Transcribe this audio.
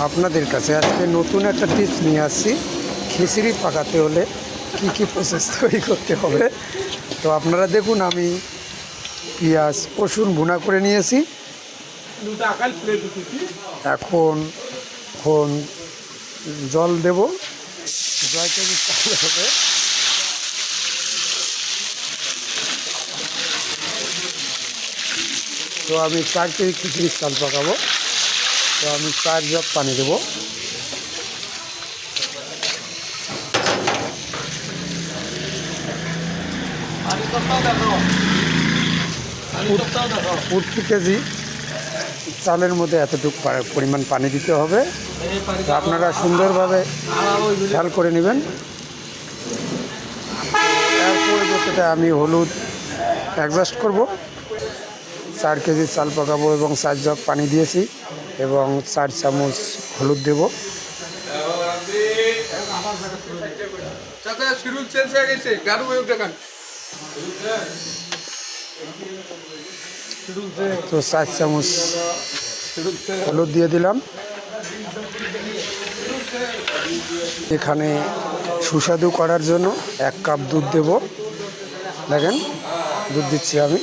আপনাদের কাছে আজকে নতুন একটা টিপস নিয়ে আসছি। খিচুড়ি পাকাতে হলে কি কি প্রসেস তৈরি করতে হবে। তো আপনারা দেখুন, আমি পেঁয়াজ রসুন ভুনা করে নিয়েছি। এখন এখন জল দেব, 2 কেজি চাল হবে। তো আমি 4 কেজি খিচুড়ির চাল পাকাবো। তো আমি 4 জগ পানি দেবো। প্রতি কেজি চালের মধ্যে এতটুকু পরিমাণ পানি দিতে হবে। তো আপনারা সুন্দরভাবে খেয়াল করে নেবেন। এর পরিবর্তে আমি হলুদ অ্যাডজাস্ট করব। 4 কেজি চাল পাকাবো এবং 4 জগ পানি দিয়েছি এবং 4 চামচ হলুদ দেব। তো 4 চামচ হলুদ দিয়ে দিলাম। এখানে সুস্বাদু করার জন্য 1 কাপ দুধ দেব। দেখেন, দুধ দিচ্ছি আমি।